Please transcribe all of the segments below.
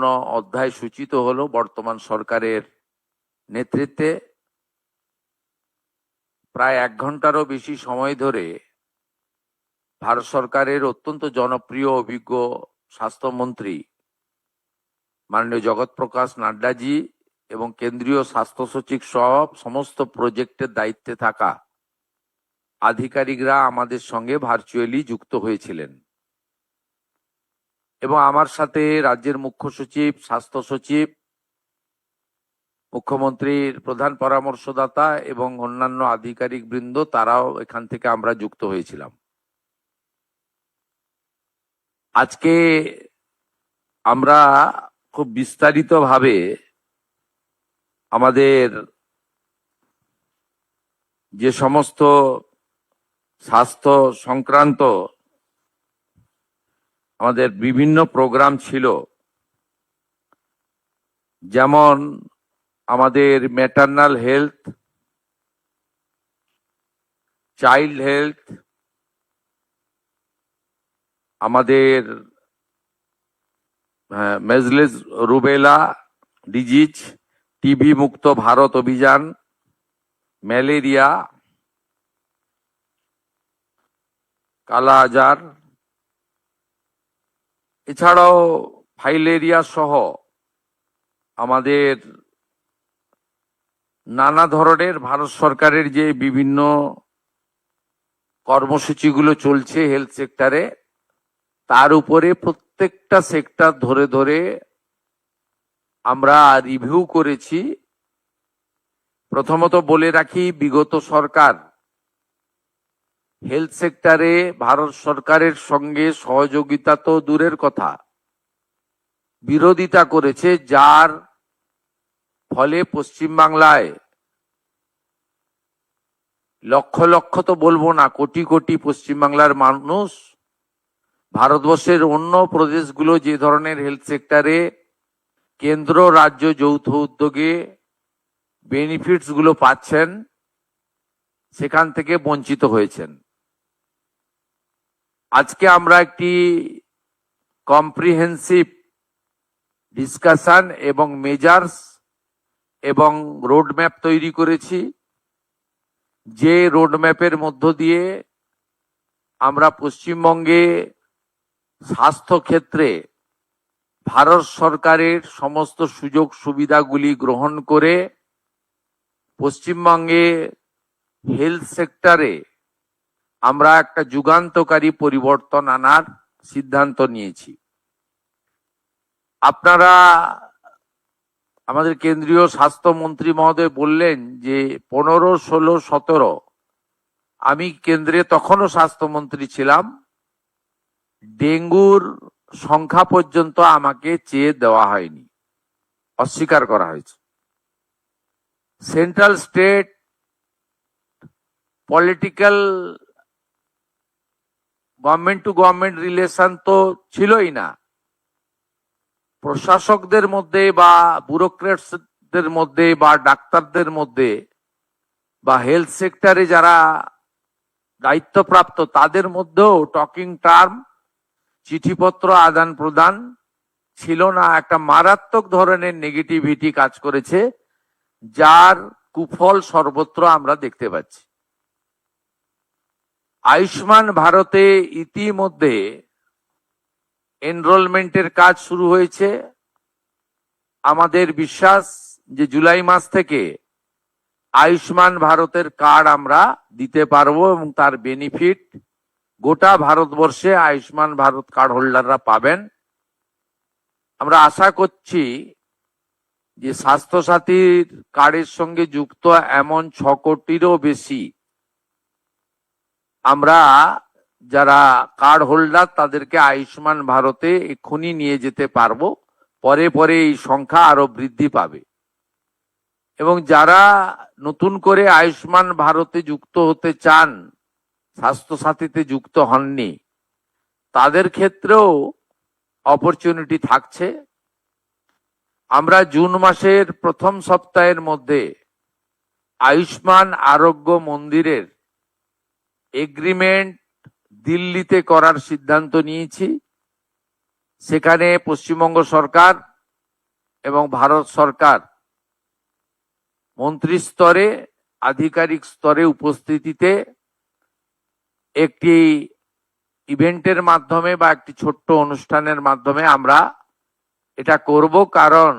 সুবর্ণ অধ্যায় সূচিত হলো বর্তমান সরকারের নেতৃত্বে। প্রায় 1 ঘন্টারও বেশি সময় ধরে ভারত সরকারের অত্যন্ত জনপ্রিয় অভিজ্ঞ স্বাস্থ্যমন্ত্রী মাননীয় জগৎ প্রকাশ নাড্ডাজি এবং কেন্দ্রীয় স্বাস্থ্য সচিব সহ সমস্ত প্রজেক্টের দায়িত্বে থাকা আধিকারিকরা আমাদের সঙ্গে ভার্চুয়ালি যুক্ত হয়েছিলেন এবং আমার সাথে রাজ্যের মুখ্য সচিব, স্বাস্থ্য সচিব, মুখ্যমন্ত্রীর প্রধান পরামর্শদাতা এবং অন্যান্য আধিকারিক বৃন্দ, তারাও এখান থেকে আমরা যুক্ত হয়েছিলাম। আজকে আমরা খুব বিস্তারিতভাবে আমাদের যে সমস্ত স্বাস্থ্য সংক্রান্ত আমাদের বিভিন্ন প্রোগ্রাম ছিল, যেমন আমাদের ম্যাটারনাল হেলথ, চাইল্ড হেলথ, আমাদের মেজলেস রুবেলা ডিজিজ, টিবি মুক্ত ভারত অভিযান, ম্যালেরিয়া, কালা আজার, এছাড়াও ফাইলেরিয়া সহ আমাদের নানা ধরনের ভারত সরকারের যে বিভিন্ন কর্মসূচিগুলো চলছে হেলথ সেক্টরে, তার উপরে প্রত্যেকটা সেক্টর ধরে ধরে আমরা রিভিউ করেছি। প্রথমত বলে রাখি, বিগত সরকার হেলথ সেক্টরে ভারত সরকারের সঙ্গে সহযোগিতা তো দূরের কথা, বিরোধিতা করেছে, যার ফলে পশ্চিমবাংলায় লক্ষ লক্ষ তো বলবো না, কোটি কোটি পশ্চিমবাংলার মানুষ ভারতবর্ষের অন্য প্রদেশগুলো যে ধরনের হেলথ সেক্টরে কেন্দ্র রাজ্য যৌথ উদ্যোগে বেনিফিটস গুলো পাচ্ছেন, সেখান থেকে বঞ্চিত হয়েছেন। আজকে আমরা একটি কম্প্রিহেন্সিভ ডিসকাশন এবং মেজার্স এবং রোডম্যাপ তৈরি করেছি, যে রোডম্যাপের মধ্য দিয়ে আমরা পশ্চিমবঙ্গে স্বাস্থ্য ক্ষেত্রে ভারত সরকারের সমস্ত সুযোগ সুবিধাগুলি গ্রহণ করে পশ্চিমবঙ্গে হেলথ সেক্টরে আমরা একটা যুগান্তকারী পরিবর্তন আনার সিদ্ধান্ত নিয়েছি। আপনারা, আমাদের কেন্দ্রীয় স্বাস্থ্যমন্ত্রী মহোদয় বললেন যে 15, 16, 17, আমি কেন্দ্রে তখনও স্বাস্থ্যমন্ত্রী ছিলাম, ডেঙ্গুর সংখ্যা পর্যন্ত আমাকে চেয়ে দেওয়া হয়নি, অস্বীকার করা হয়েছে। Central state political government to government relation তো ছিলই না, প্রশাসকদের মধ্যে বা ব্যুরোক্রেটসদের মধ্যে বা ডাক্তারদের মধ্যে বা হেলথ সেক্টরে যারা দায়িত্বপ্রাপ্ত তাদের মধ্যেও টকিং টার্ম, চিঠিপত্র আদান প্রদান ছিল না। একটা মারাত্মক ধরনের নেগেটিভিটি কাজ করেছে, যার কুফল সর্বত্র আমরা দেখতে পাচ্ছি। আয়ুষ্মান ভারতে ইতিমধ্যে এনরোলমেন্টের কাজ শুরু হয়েছে। আমাদের বিশ্বাস যে জুলাই মাস থেকে আয়ুষ্মান ভারতের কার্ড আমরা দিতে পারবো এবং তার বেনিফিট গোটা ভারতবর্ষে আয়ুষ্মান ভারত কার্ড হোল্ডাররা পাবেন। আমরা আশা করছি যে স্বাস্থ্যসাথীর কার্ডের সঙ্গে যুক্ত এমন 6 কোটিরও বেশি আমরা যারা কার্ড হোল্ডার তাদেরকে আয়ুষ্মান ভারতে এক্ষুনি নিয়ে যেতে পারবো। পরে পরে এই সংখ্যা আরো বৃদ্ধি পাবে এবং যারা নতুন করে আয়ুষ্মান ভারতে যুক্ত হতে চান, স্বাস্থ্যসাথীতে যুক্ত হননি, তাদের ক্ষেত্রেও অপরচুনিটি থাকছে। আমরা জুন মাসের প্রথম সপ্তাহের মধ্যে আয়ুষ্মান আরোগ্য মন্দিরের এগ্রিমেন্ট দিল্লিতে করার সিদ্ধান্ত নিয়েছি। সেখানে পশ্চিমবঙ্গ সরকার এবং ভারত সরকার মন্ত্রী স্তরে, আধিকারিক স্তরে উপস্থিতিতে একটি ইভেন্টের মাধ্যমে বা একটি ছোট্ট অনুষ্ঠানের মাধ্যমে আমরা এটা করব। কারণ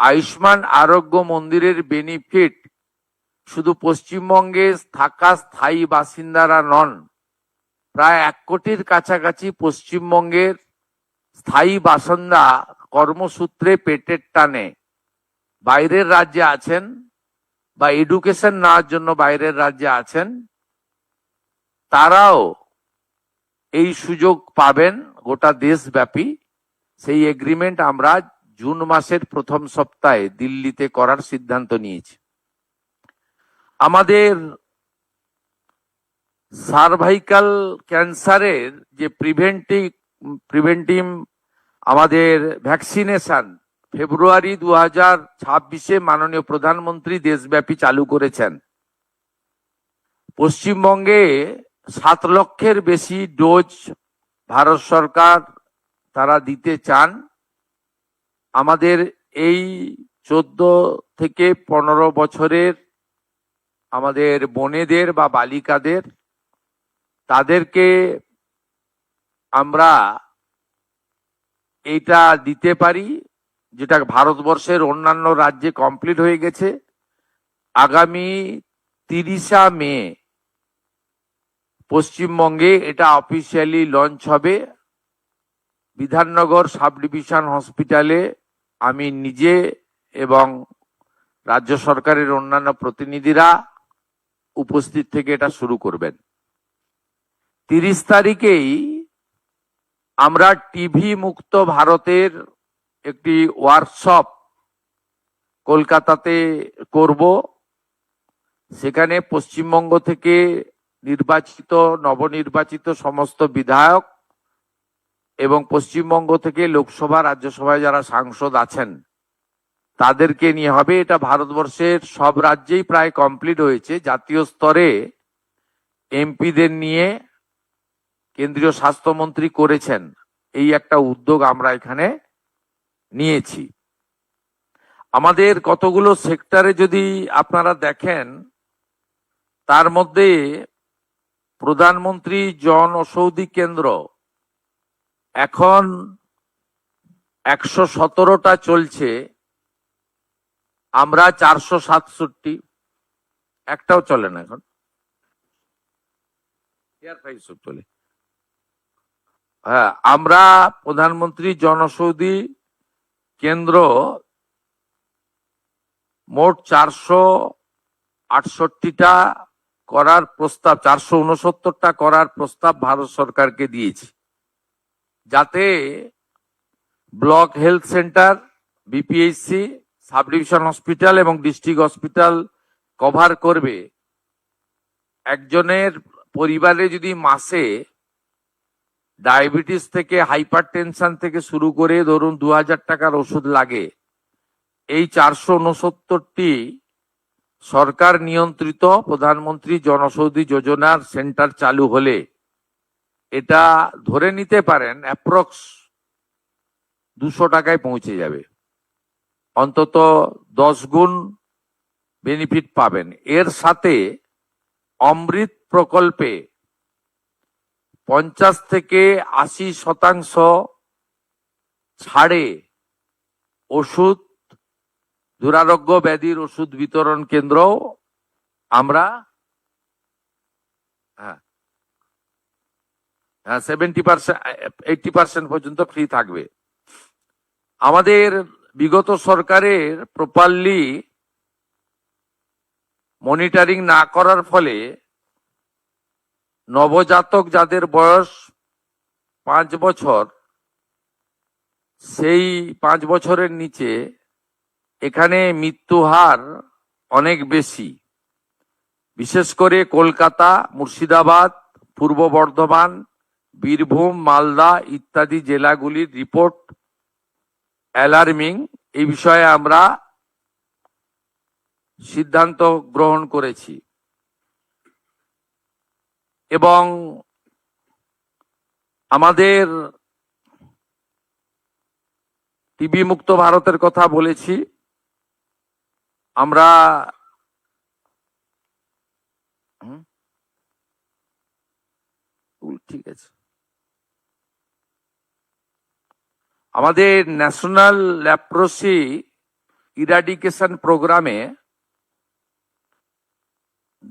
আয়ুষ্মান আরোগ্য মন্দিরের বেনিফিট শুধু পশ্চিমবঙ্গে থাকা স্থায়ী বাসিন্দারা নন, প্রায় 1 কোটির কাছাকাছি পশ্চিমবঙ্গের স্থায়ী বাসিন্দা কর্মসূত্রে পেটের টানে বাইরের রাজ্যে আছেন বা এডুকেশন নেওয়ার জন্য বাইরের রাজ্যে আছেন, তারাও এই সুযোগ পাবেন গোটা দেশব্যাপী। সেই এগ্রিমেন্ট আমরা জুন মাসের প্রথম সপ্তাহে দিল্লিতে করার সিদ্ধান্ত নিয়েছি। আমাদের সার্ভাইকাল ক্যান্সারের যে প্রিভেন্টিভ আমাদের ভ্যাকসিনেশন ফেব্রুয়ারি 2026-এ মাননীয় প্রধানমন্ত্রী দেশব্যাপী চালু করেছেন। পশ্চিমবঙ্গে 7 লক্ষের বেশি ডোজ ভারত সরকার তারা দিতে চান। আমাদের এই 14 থেকে 15 বছরের আমাদের বোনেদের বা বালিকাদের, তাদেরকে আমরা এটা দিতে পারি, যেটা ভারতবর্ষের অন্যান্য রাজ্যে কমপ্লিট হয়ে গেছে। আগামী 30 মে পশ্চিমবঙ্গে এটা অফিসিয়ালি লঞ্চ হবে। বিধাননগর সাব ডিভিশন হসপিটালে আমি নিজে এবং রাজ্য সরকারের অন্যান্য প্রতিনিধিরা উপস্থিত থেকে এটা শুরু করবেন। 30 তারিখেই আমরা টিভি মুক্ত ভারতের একটি ওয়ার্কশপ কলকাতাতে করব। সেখানে পশ্চিমবঙ্গ থেকে নবনির্বাচিত সমস্ত বিধায়ক এবং পশ্চিমবঙ্গ থেকে লোকসভা, রাজ্যসভায় যারা সাংসদ আছেন তাদেরকে নিয়ে হবে। এটা ভারতবর্ষের সব রাজ্যেই প্রায় কমপ্লিট হয়েছে। জাতীয় স্তরে এমপিদের নিয়ে কেন্দ্রীয় স্বাস্থ্যমন্ত্রী করেছেন। এই একটা উদ্যোগ আমরা এখানে নিয়েছি। আমাদের কতগুলো সেক্টরে যদি আপনারা দেখেন, তার মধ্যে প্রধানমন্ত্রী জন ঔষধি কেন্দ্র এখন 117টা চলছে। আমরা 467, একটাও চলে না এখন, চলে। হ্যাঁ, আমরা প্রধানমন্ত্রী জনঔষধি কেন্দ্র মোট 468টা করার প্রস্তাব, 469টা করার প্রস্তাব ভারত সরকারকে দিয়েছি, যাতে block health centre, BPHC, sub division hospital এবং ডিস্ট্রিক্ট হসপিটাল কভার করবে। একজনের পরিবারে যদি মাসে ডায়াবেটিস থেকে হাইপার টেনশন থেকে শুরু করে ধরুন 2000 টাকার ওষুধ লাগে, এই 469টি সরকার নিয়ন্ত্রিত প্রধানমন্ত্রী জনঔষধি যোজনার সেন্টার চালু হলে এটা ধরে নিতে পারেন অ্যাপ্রক্স 200 টাকায় পৌঁছে যাবে। অন্তত 10 গুণ বেনিফিট পাবেন। এর সাথে অমৃত প্রকল্পে 50 থেকে 80% ছাড়ে ওষুধ, দুরারোগ্য ব্যাধির ওষুধ বিতরণ কেন্দ্র আমরা 70%, 80% পর্যন্ত ফ্রি থাকবে। আমাদের বিগত সরকারের প্রপারলি মনিটরিং না করার ফলে নবজাতক যাদের বয়স 5 বছর, সেই 5 বছরের নিচে এখানে মৃত্যু হার অনেক বেশি। বিশেষ করে কলকাতা, মুর্শিদাবাদ, পূর্ব বর্ধমান, বীরভূম, মালদা ইত্যাদি জেলাগুলির রিপোর্ট অ্যালার্মিং। এই বিষয়ে আমরা সিদ্ধান্ত গ্রহণ করেছি এবং আমাদের টিবি মুক্ত ভারতের কথা বলেছি। আমরা ঠিক আছে, আমাদের ন্যাশনাল ল্যাপ্রোসি ইরাডিকেশন প্রোগ্রামে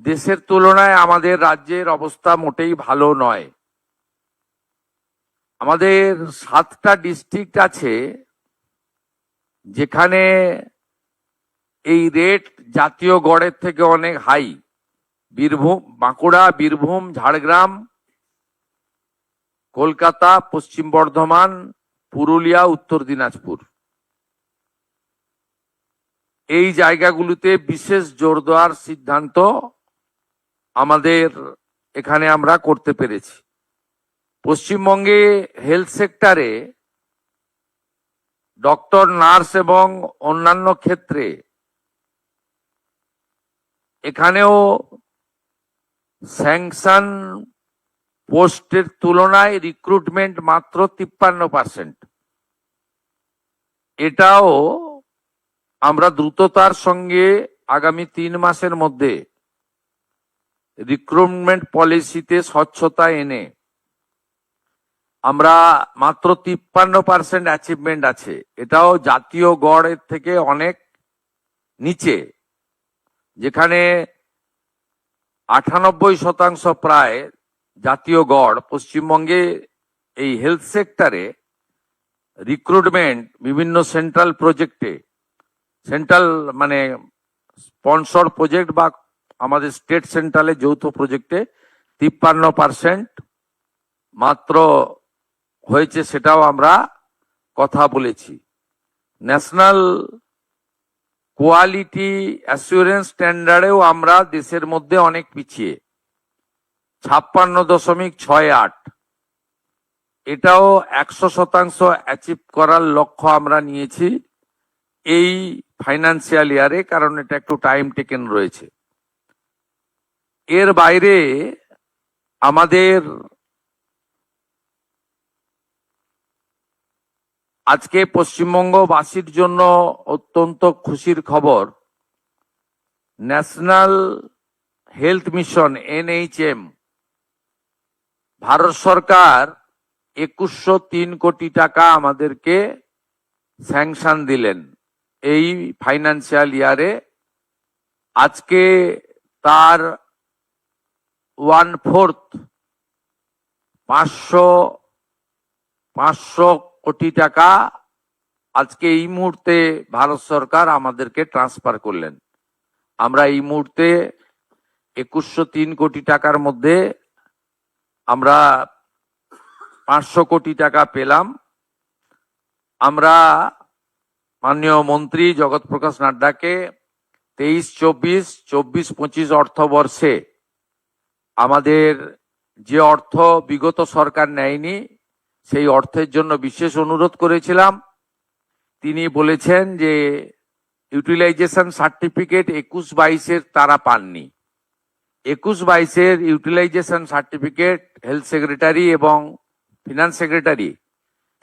দেশের তুলনায় আমাদের রাজ্যের অবস্থা মোটেই ভালো নয়। আমাদের 7টা ডিস্ট্রিক্ট আছে যেখানে এই রেট জাতীয় গড়ের থেকে অনেক হাই। বীরভূম, বাঁকুড়া, বীরভূম, ঝাড়গ্রাম, কলকাতা, পশ্চিম বর্ধমান, পুরুলিয়া, উত্তর দিনাজপুর। এই জায়গাগুলোতে বিশেষ জোর দেওয়ার সিদ্ধান্ত আমাদের এখানে আমরা করতে পেরেছি। পশ্চিমবঙ্গে হেলথ সেক্টরে ডক্টর, নার্স এবং অন্যান্য ক্ষেত্রে এখানেও স্যাংশন পোস্টের তুলনায় রিক্রুটমেন্ট মাত্র 53%। এটাও আমরা দ্রুততার সঙ্গে আগামী 3 মাসের মধ্যে রিক্রুটমেন্ট পলিসিতে স্বচ্ছতা এনে আমরা মাত্র 53% অ্যাচিভমেন্ট আছে। এটাও জাতীয় গড়ের থেকে অনেক নিচে, যেখানে 98% প্রায় জাতীয় গড়। পশ্চিমবঙ্গে এই হেলথ সেক্টরে রিক্রুটমেন্ট বিভিন্ন সেন্ট্রাল প্রজেক্টে, সেন্ট্রাল মানে স্পন্সর প্রজেক্ট বা আমাদের স্টেট সেন্ট্রালের যৌথ প্রজেক্টে 53% মাত্র হয়েছে, সেটাও আমরা কথা বলেছি। ন্যাশনাল কোয়ালিটি অ্যাসুরেন্স স্ট্যান্ডার্ডেও আমরা দেশের মধ্যে অনেক পিছিয়ে, 56.68। এটাও 100% অ্যাচিভ করার লক্ষ্য আমরা নিয়েছি এই ফাইন্যান্সিয়াল ইয়ারে, কারণ এটা একটু টাইম টেকেন রয়েছে। এর বাইরে আমাদের আজকে পশ্চিমবঙ্গবাসীর জন্য অত্যন্ত খুশির খবর, national health mission NHM Bharat সরকার 2103 কোটি টাকা আমাদেরকে স্যাংশন দিলেন এই ফাইন্যান্সিয়াল ইয়ারে। আজকে তার 1/4 500 কোটি টাকা আজকে এই মুহূর্তে ভারত সরকার আমাদেরকে ট্রান্সফার করলেন। আমরা এই মুহূর্তে 2103 কোটি টাকার মধ্যে আমরা 500 কোটি টাকা পেলাম। আমরা মাননীয় মন্ত্রী জগৎ প্রকাশ নাড্ডাকে 23-24, 24-25 অর্থবর্ষে আমাদের যে অর্থ বিগত সরকার নেয়নি সেই অর্থের জন্য বিশেষ অনুরোধ করেছিলাম। তিনি বলেছেন যে ইউটিলাইজেশন সার্টিফিকেট 21-22 তারা পাননি। 21-22 ইউটিলাইজেশন সার্টিফিকেট হেলথ সেক্রেটারি এবং ফিনান্স সেক্রেটারি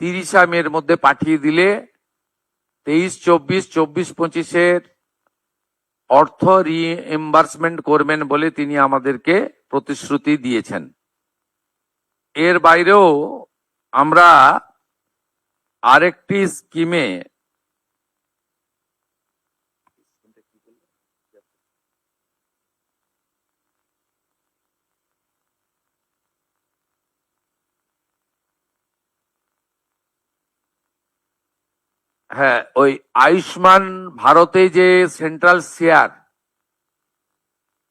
30 মের মধ্যে পাঠিয়ে দিলে 23-24, 24-25 অর্থ রিএম্বার্সমেন্ট করবেন বলে তিনি আমাদেরকে প্রতিশ্রুতি দিয়েছেন। এর বাইরেও আমরা আরেকটি স্কিমে ওই আয়ুষ্মান ভারতে যে সেন্ট্রাল শেয়ার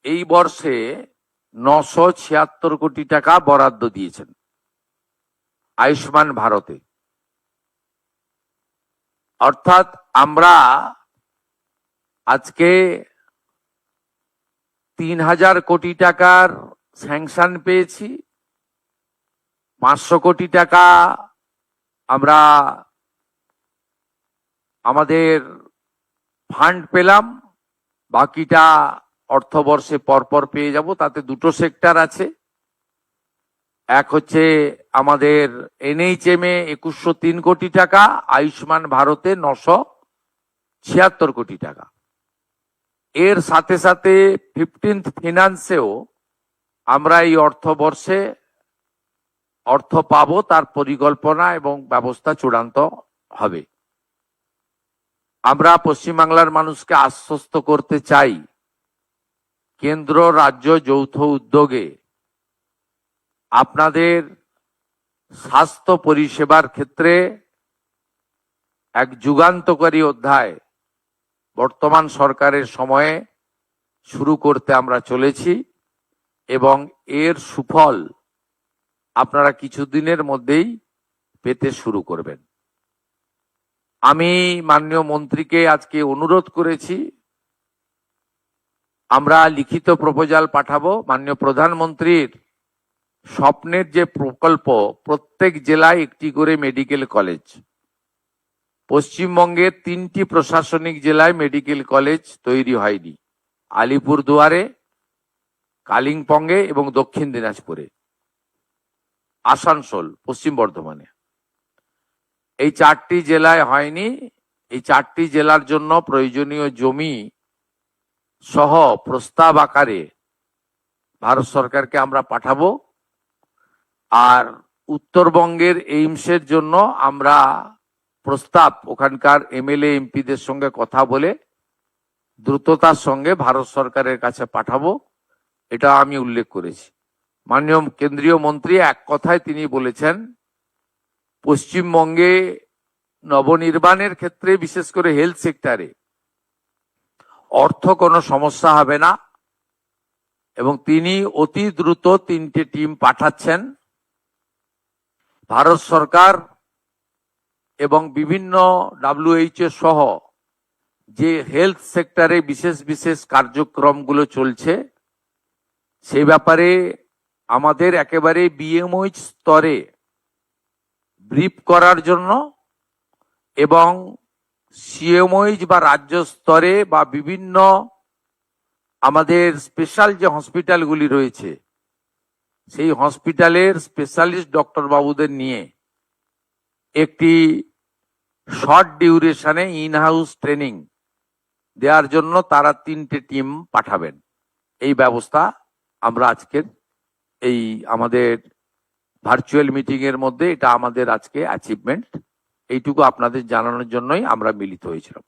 এই বর্ষে 976 কোটি টাকা বরাদ্দ দিয়েছেন আয়ুষ্মান ভারতে। অর্থাৎ আমরা আজকে 3000 কোটি টাকার স্যাংশন পেয়েছি, 500 কোটি টাকা আমরা আমাদের ফান্ড পেলাম, বাকিটা অর্থবর্ষে পরপর পেয়ে যাব। তাতে দুটো সেক্টর আছে, এক হচ্ছে আমাদের NHM এ 2103 কোটি টাকা, আয়ুষ্মান ভারতে 976 কোটি টাকা। এর সাথে সাথে 15th ফিনান্সেও আমরা এই অর্থবর্ষে অর্থ পাবো, তার পরিকল্পনা এবং ব্যবস্থা চূড়ান্ত হবে। আমরা পশ্চিমবাংলার মানুষকে আশ্বস্ত করতে চাই, কেন্দ্র রাজ্য যৌথ উদ্যোগে আপনাদের স্বাস্থ্য পরিষেবার ক্ষেত্রে এক যুগান্তকারী অধ্যায় বর্তমান সরকারের সময়ে শুরু করতে আমরা চলেছি এবং এর সুফল আপনারা কিছুদিনের মধ্যেই পেতে শুরু করবেন। আমি মাননীয় মন্ত্রীকে আজকে অনুরোধ করেছি, আমরা লিখিত প্রপোজাল পাঠাবো। মাননীয় প্রধানমন্ত্রীর স্বপ্নের যে প্রকল্প, প্রত্যেক জেলায় একটি করে মেডিকেল কলেজ, পশ্চিমবঙ্গের 3টি প্রশাসনিক জেলায় মেডিকেল কলেজ তৈরি হয়নি, আলিপুরদুয়ারে, কালিম্পংয়ে এবং দক্ষিণ দিনাজপুরে, আসানসোল, পশ্চিম বর্ধমানে। এই 4টি জেলায় হয়নি। এই 4টি জেলার জন্য প্রয়োজনীয় জমি সহ প্রস্তাব আকারে ভারত সরকারকে আমরা পাঠাবো। আর উত্তরবঙ্গের এইমসের জন্য আমরা প্রস্তাব ওখানকার MLA MPদের সঙ্গে কথা বলে দ্রুততার সঙ্গে ভারত সরকারের কাছে পাঠাবো, এটা আমি উল্লেখ করেছি। মাননীয় কেন্দ্রীয় মন্ত্রী এক কথায় তিনি বলেছেন, পশ্চিমবঙ্গে নবনির্মাণের ক্ষেত্রে বিশেষ করে হেলথ সেক্টরে অর্থ কোনো সমস্যা হবে না এবং তিনি অতি দ্রুত 3টে টিম পাঠাচ্ছেন। ভারত সরকার এবং বিভিন্ন WHO সহ যে হেলথ সেক্টরে বিশেষ বিশেষ কার্যক্রমগুলো চলছে, সেই ব্যাপারে আমাদের একেবারে BMOH স্তরে ব্রিফ করার জন্য এবং CMOH বা রাজ্য স্তরে বা বিভিন্ন আমাদের স্পেশাল যে হসপিটালগুলি রয়েছে, সেই হসপিটালের স্পেশালিস্ট ডক্টর বাবুদের নিয়ে একটি শর্ট ডিউরেশনে ইন হাউস ট্রেনিং দেওয়ার জন্য তারা 3টে টিম পাঠাবেন। এই ব্যবস্থা আমরা আজকের এই আমাদের ভার্চুয়াল মিটিং এর মধ্যে, এটা আমাদের আজকে অ্যাচিভমেন্ট। এইটুকু আপনাদের জানানোর জন্যই আমরা মিলিত হয়েছিলাম।